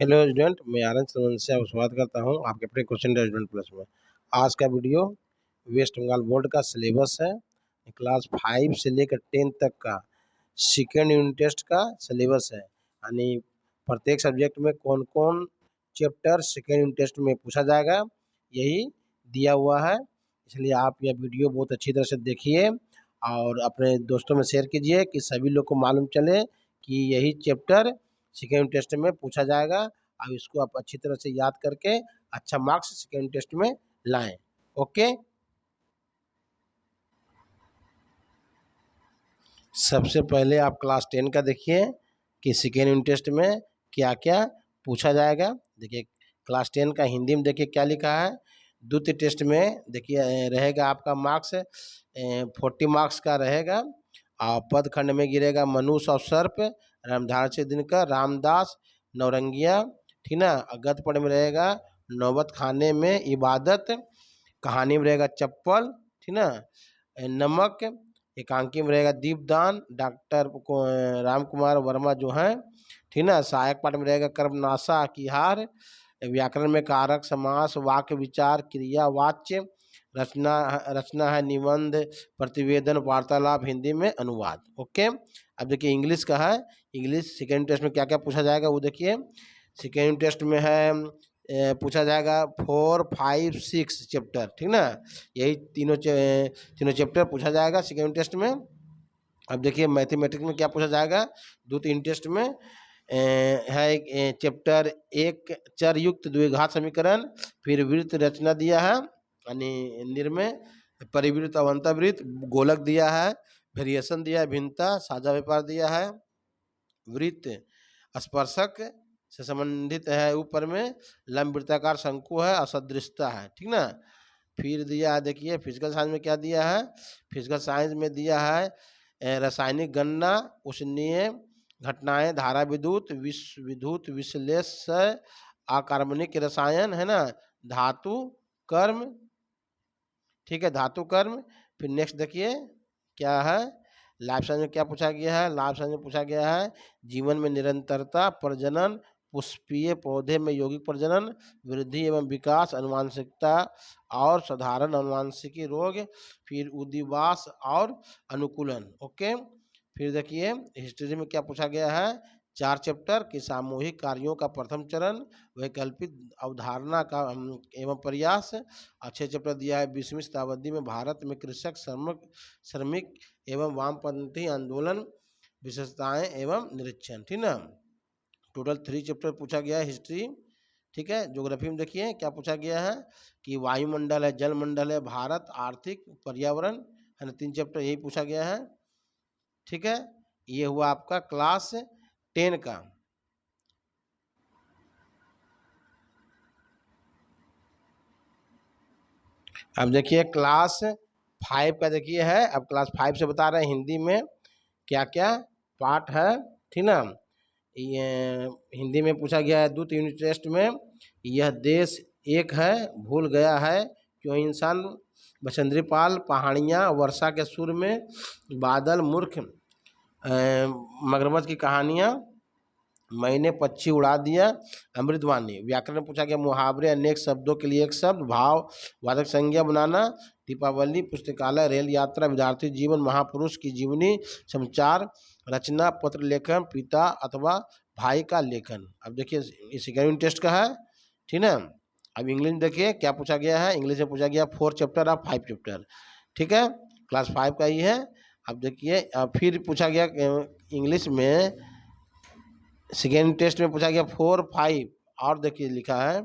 Hello student, मैं आनंद सुमन से आपका स्वागत करता हूं आपके अपने क्वेश्चन स्टूडेंट प्लस में। आज का वीडियो वेस्ट बंगाल बोर्ड का सिलेबस है। क्लास 5 से लेकर 10 तक का सेकेंड यूनिट टेस्ट का सिलेबस है, यानी प्रत्येक सब्जेक्ट में कौन कौन चैप्टर सेकेंड यूनिट टेस्ट में पूछा जाएगा यही दिया हुआ है। इसलिए आप यह वीडियो बहुत अच्छी तरह से देखिए और अपने दोस्तों में शेयर कीजिए कि सभी लोग को मालूम चले कि यही चैप्टर सेकेंड टेस्ट में पूछा जाएगा। अब इसको आप अच्छी तरह से याद करके अच्छा मार्क्स सेकेंड टेस्ट में लाएं। ओके, सबसे पहले आप क्लास 10 का देखिए कि सेकेंड यूनिट टेस्ट में क्या क्या पूछा जाएगा। देखिए क्लास 10 का हिंदी में देखिए क्या लिखा है। द्वितीय टेस्ट में देखिए रहेगा आपका मार्क्स 40 मार्क्स का रहेगा और पद खंड में गिरेगा मनुष्य और सर्प, रामधार से दिनकर, रामदास, नौरंगिया, ठीक ना। गद्य पढ़ में रहेगा नौबत खाने में इबादत, कहानी में रहेगा चप्पल, ठीक ना। नमक, एकांकी में रहेगा दीपदान, डॉक्टर राम कुमार वर्मा जो हैं, ठीक ना। सहायक पाठ में रहेगा कर्मनाशा की हार, व्याकरण में कारक समास, वाक्य विचार क्रिया वाच्य, रचना रचना है निबंध प्रतिवेदन वार्तालाप, हिंदी में अनुवाद। ओके, अब देखिए इंग्लिश का है। इंग्लिश सेकेंड टेस्ट में क्या क्या पूछा जाएगा वो देखिए। सेकेंड टेस्ट में है पूछा जाएगा 4, 5, 6 चैप्टर, ठीक ना। यही तीनों चैप्टर पूछा जाएगा सेकेंड टेस्ट में। अब देखिए मैथमेटिक्स में क्या पूछा जाएगा। दो तीन टेस्ट में है एक चैप्टर 1 चर युक्त द्विघात समीकरण, फिर वृत्त रचना दिया है यानी निर्मय, परिवृत्त अवंतावृत्त, गोलक दिया है, वेरिएशन दिया है, भिन्नता, साझा व्यापार दिया है, वृत्त स्पर्शक से संबंधित है, ऊपर में लंब वृत्ताकार शंकु है, असदृशता है, ठीक ना। फिर दिया है देखिए फिजिकल साइंस में क्या दिया है। फिजिकल साइंस में दिया है रासायनिक गणना, उष्णीय घटनाएं, धारा विद्युत, विद्युत विश्लेषण, अकार्बनिक रसायन, है ना, धातु कर्म, ठीक है, धातु कर्म। फिर नेक्स्ट देखिए क्या है। लाइफ साइंस में क्या पूछा गया है। लाइफ साइंस में पूछा गया है जीवन में निरंतरता, प्रजनन, पुष्पीय पौधे में यौगिक प्रजनन, वृद्धि एवं विकास, अनुवांशिकता और साधारण अनुवांशिकी रोग, फिर उद्दीवास और अनुकूलन। ओके, फिर देखिए हिस्ट्री में क्या पूछा गया है। 4 चैप्टर कि सामूहिक कार्यों का प्रथम चरण, वैकल्पिक अवधारणा का एवं प्रयास। 6 चैप्टर दिया है 20वीं शताब्दी में भारत में कृषक, श्रमिक एवं वामपंथी आंदोलन, विशेषताएं एवं निरीक्षण, ठीक ना। टोटल 3 चैप्टर पूछा गया है हिस्ट्री, ठीक है। ज्योग्राफी में देखिए क्या पूछा गया है कि वायुमंडल है, जलमंडल है, भारत, आर्थिक, पर्यावरण, है ना। 3 चैप्टर यही पूछा गया है, ठीक है। ये हुआ आपका क्लास 10 का। अब देखिए क्लास 5 का देखिए है। अब क्लास 5 से बता रहे हैं हिंदी में क्या क्या पार्ट है, ठीक ना। ये हिंदी में पूछा गया है द्वितीय यूनिट टेस्ट में, यह देश एक है, भूल गया है क्यों इंसान, बचेंद्री पाल, पहाड़ियाँ, वर्षा के सुर में, बादल, मूर्ख, मगरमच्छ की कहानियाँ, मैंने पक्षी उड़ा दिया, अमृतवाणी। व्याकरण में पूछा गया मुहावरे, अनेक शब्दों के लिए एक शब्द, भाव वाचक संज्ञा बनाना, दीपावली, पुस्तकालय, रेल यात्रा, विद्यार्थी जीवन, महापुरुष की जीवनी, समाचार, रचना, पत्र लेखन, पिता अथवा भाई का लेखन। अब देखिए ये सेकेंड यूनिट टेस्ट का है, ठीक ना। अब इंग्लिश में देखिए क्या पूछा गया है। इंग्लिश में पूछा गया 4 चैप्टर और 5 चैप्टर, ठीक है, क्लास 5 का ही है। अब देखिए फिर पूछा गया इंग्लिश में सेकेंड टेस्ट में पूछा गया 4, 5 और देखिए लिखा है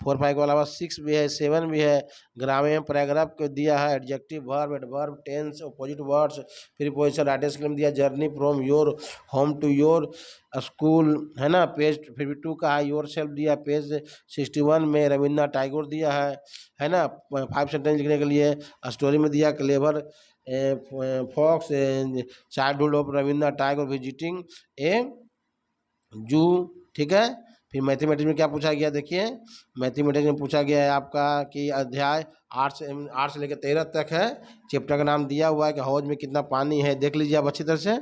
4, 5 के अलावा 6 भी है, 7 भी है। ग्राम एवं पैराग्राफ को दिया है adjective, verb, adverb, tense, opposite words, preposition, writing में दिया journey from your home to your school, है ना। पेज 52 का है योर सेल्फ दिया, पेज 61 में रविन्द्रनाथ टैगोर दिया है ना। 5 सेंटेंस लिखने के लिए स्टोरी में दिया clever fox, childhood of Rabindranath Tagore visiting a zoo, ठीक है। फिर मैथमेटिक्स में क्या पूछा गया देखिए। मैथमेटिक्स में पूछा गया है आपका कि अध्याय 8 से लेकर 13 तक है। चैप्टर का नाम दिया हुआ है कि हौज में कितना पानी है, देख लीजिए आप अच्छी तरह से।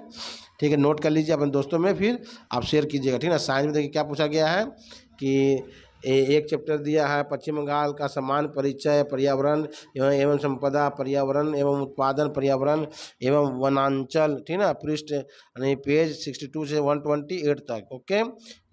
ठीक है, नोट कर लीजिए अपने दोस्तों में, फिर आप शेयर कीजिएगा, ठीक है ना। साइंस में देखिए क्या पूछा गया है कि एक चैप्टर दिया है पश्चिम बंगाल का सामान्य परिचय, पर्यावरण एवं संपदा, पर्यावरण एवं उत्पादन, पर्यावरण एवं वनांचल, ठीक है ना। पृष्ठ यानी पेज 62 से 128 तक। ओके,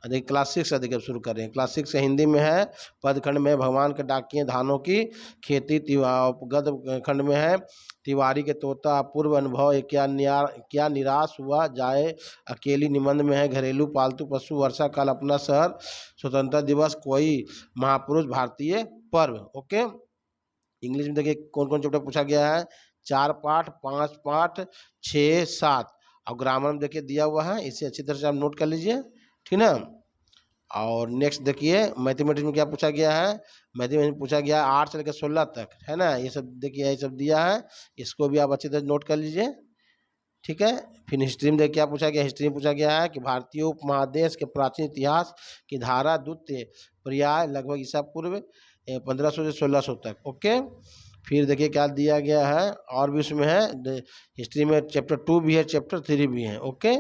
देखिए क्लास 6 से देखिए शुरू कर रहे हैं। क्लास 6 से हिंदी में है, पदखंड में भगवान के डाकिए धानों की खेती, गद्य खंड में है तिवारी के तोता, पूर्व अनुभव, क्या निराश हुआ जाए, अकेली निबंध में है घरेलू पालतू पशु, वर्षा काल, अपना शहर, स्वतंत्रता दिवस, कोई महापुरुष, भारतीय पर्व। ओके, इंग्लिश में देखिए कौन कौन चैप्टर पूछा गया है, 4 पाठ, 5 पाठ, 6, 7। और ग्रामर में देखिए दिया हुआ है, इसे अच्छी तरह से आप नोट कर लीजिए, ठीक ना। और नेक्स्ट देखिए मैथमेटिक्स में क्या पूछा गया है, मैथमेटिक्स में पूछा गया है 8 से लेकर 16 तक, है ना। ये सब देखिए, ये सब दिया है, इसको भी आप अच्छी तरह नोट कर लीजिए, ठीक है। फिर हिस्ट्री में देखिए क्या पूछा गया, हिस्ट्री में पूछा गया है कि भारतीय उपमहादेश के प्राचीन इतिहास की धारा द्वितीय पर्याय लगभग ईसा पूर्व 1500 से 1600 तक। ओके, फिर देखिए क्या दिया गया है, और भी उसमें है हिस्ट्री में चैप्टर 2 भी है, चैप्टर 3 भी है। ओके,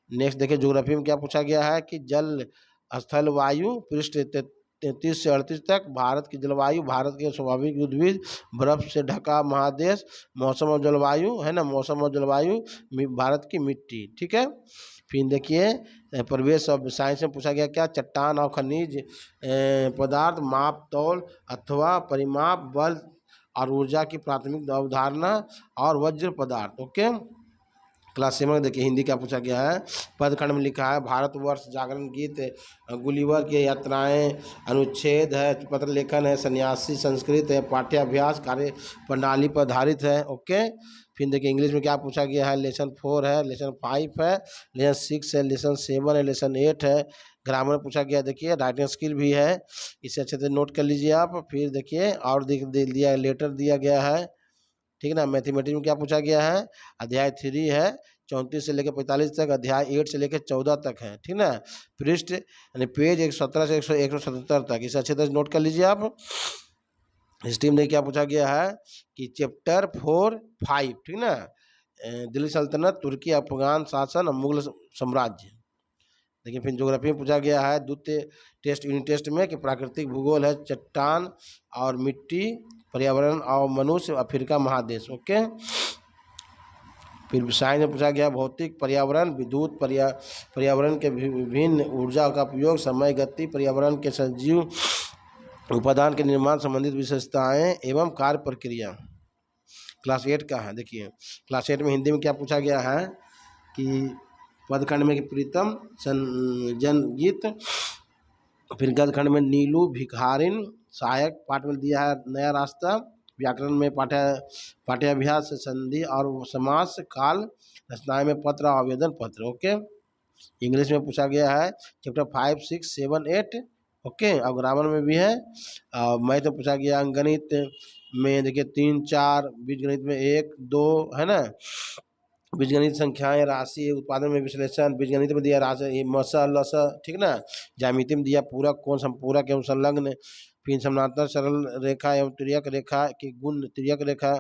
नेक्स्ट देखिए ज्योग्राफी में क्या पूछा गया है कि जल स्थल वायु, पृष्ठ 33 से 38 तक, भारत की जलवायु, भारत के स्वाभाविक उद्भिद, बर्फ से ढका महादेश, मौसम और जलवायु, है ना, मौसम और जलवायु, भारत की मिट्टी, ठीक है। फिर देखिए परिवेश और साइंस में पूछा गया क्या, चट्टान और खनिज पदार्थ, माप तौल अथवा परिमाप, बल और ऊर्जा की प्राथमिक अवधारणा, और वज्र पदार्थ। ओके, क्लास 7 में देखिए हिंदी क्या पूछा गया है, पदखंड में लिखा है भारतवर्ष, जागरण गीत, गुलिवर की यात्राएं, अनुच्छेद है, पत्र लेखन है, सन्यासी, संस्कृत है, पाठ्याभ्यास, कार्य प्रणाली पर आधारित है। ओके, फिर देखिए इंग्लिश में क्या पूछा गया है, लेसन 4 है, लेसन 5 है, लेसन 6 है, लेसन 7 है, लेसन 8 है। ग्रामर में पूछा गया देखिए, राइटिंग स्किल भी है, इसे अच्छे से नोट कर लीजिए आप। फिर देखिए और दिया लेटर दिया गया है, ठीक है ना। मैथमेटिक्स में क्या पूछा गया है, अध्याय 3 है, 34 से लेकर 45 तक, अध्याय 8 से लेकर 14 तक है, ठीक ना। पृष्ठ यानी पेज 117 से 177 तक, इसे अच्छे तरह से नोट कर लीजिए आप। हिस्ट्री में क्या पूछा गया है कि चैप्टर 4, 5, ठीक ना, दिल्ली सल्तनत, तुर्की, अफगान शासन और मुगल साम्राज्य। देखिए फिर ज्योग्राफी में पूछा गया है द्वितीय टेस्ट, यूनिट टेस्ट में कि प्राकृतिक भूगोल है, चट्टान और मिट्टी, पर्यावरण और मनुष्य, अफ्रीका महादेश। ओके, फिर साइंस में पूछा गया भौतिक, पर्यावरण, विद्युत, पर्यावरण के विभिन्न ऊर्जा का उपयोग, समय, गति, पर्यावरण के सजीव उपादान के निर्माण संबंधित विशेषताएं एवं कार्य प्रक्रिया। क्लास 8 का है, देखिए क्लास 8 में हिंदी में क्या पूछा गया है कि पदखंड में प्रीतम जनगीत, फिर गदखंड में नीलू भिखारिन, सहायक पाठ में दिया है नया रास्ता, व्याकरण में पाठ्याभ्यास, संधि और समास, काल, रचनाएं में पत्र, आवेदन पत्र। ओके, इंग्लिश में पूछा गया है चैप्टर 5, 6, 7, 8। ओके, और ग्रामर में भी है। मैथ में पूछा गया अंकगणित में देखिए 3, 4, बीजगणित में 1, 2, है ना, बीजगणित संख्याएं, राशि, उत्पादन में विश्लेषण, बीजगणित में दिया राशि मसा लस, ठीक ना। ज्यामिति में दिया पूरक कोण, संपूरक एवं संलग्न, फिर समानांतर सरल रेखा एवं तिर्यक रेखा की गुण, तिर्यक रेखा।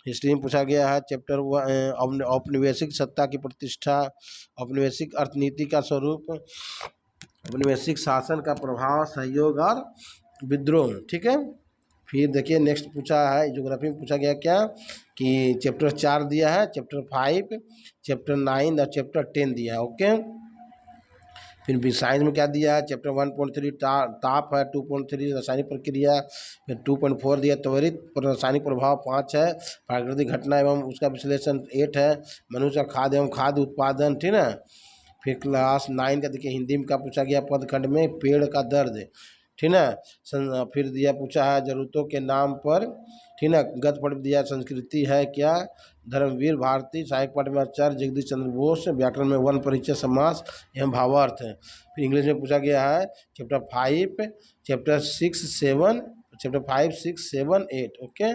हिस्ट्री में पूछा गया है चैप्टर औपनिवेशिक सत्ता की प्रतिष्ठा, औपनिवेशिक अर्थनीति का स्वरूप, औपनिवेशिक शासन का प्रभाव, सहयोग और विद्रोह, ठीक है। फिर देखिए नेक्स्ट पूछा है ज्योग्राफी में पूछा गया क्या कि चैप्टर 4 दिया है, चैप्टर 5, चैप्टर 9 और चैप्टर 10 दिया है। ओके, फिर भी साइंस में क्या दिया है, चैप्टर 1.3 ताप है, 2.3 रासायनिक प्रक्रिया, फिर 2.4 दिया त्वरित रासायनिक प्रभाव, 5 है प्राकृतिक घटना एवं उसका विश्लेषण, 8 है मनुष्य खाद्य एवं खाद्य उत्पादन, ठीक है। फिर क्लास 9 का देखिए हिंदी में क्या पूछा गया, पदखंड में पेड़ का दर्द, ठीक ना। फिर दिया पूछा है जरूरतों के नाम पर, ठीक ना। गद्य पढ़ दिया संस्कृति है क्या, धर्मवीर भारती, सहायक पाठ में आचार्य जगदीश चंद्र बोस, व्याकरण में वन परिचय, समास एवं भावार्थ है। फिर इंग्लिश में पूछा गया है चैप्टर 5, चैप्टर 6, 7, चैप्टर 5, 6, 7, 8। ओके,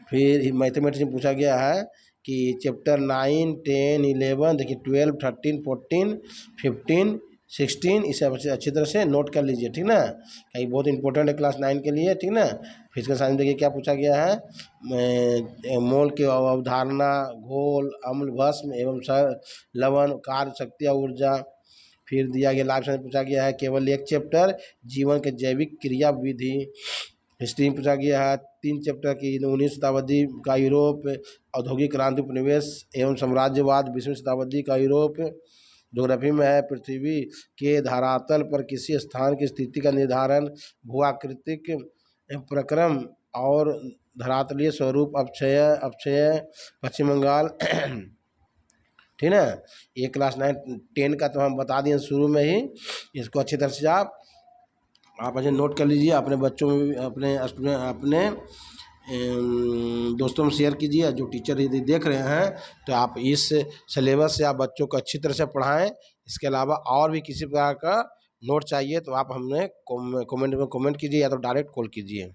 फिर मैथमेटिक्स में पूछा गया है कि चैप्टर 9, 10, 11 देखिए 12, 13, 14, 15, 16 इसे अच्छी तरह से नोट कर लीजिए, ठीक ना, कहीं बहुत इंपॉर्टेंट है क्लास 9 के लिए, ठीक ना। फिजिकल साइंस में देखिए क्या पूछा गया है, मोल की अवधारणा, घोल, अम्ल, भस्म एवं लवण, कार्य, शक्ति और ऊर्जा। फिर दिया गया लाइफ साइंस पूछा गया है केवल एक चैप्टर, जीवन के जैविक क्रिया विधि। हिस्ट्री में पूछा गया है 3 चैप्टर की, 19वीं शताब्दी का यूरोप, औद्योगिक क्रांति, उपनिवेश एवं साम्राज्यवाद, 20वीं शताब्दी का यूरोप। ज्योग्राफी में है पृथ्वी के धरातल पर किसी स्थान की स्थिति का निर्धारण, भूआकृतिक प्रक्रम और धरातलीय स्वरूप, अक्षय अक्षय पश्चिम बंगाल। ठीक है, ये क्लास 9 10 का तो हम बता दिए शुरू में ही, इसको अच्छी तरह से आप अच्छे नोट कर लीजिए, अपने बच्चों में भी, अपने स्टूडेंट, अपने दोस्तों में शेयर कीजिए। जो टीचर यदि देख रहे हैं तो आप इस सिलेबस से आप बच्चों को अच्छी तरह से पढ़ाएं। इसके अलावा और भी किसी प्रकार का नोट चाहिए तो आप हमें कमेंट में कमेंट कीजिए या तो डायरेक्ट कॉल कीजिए।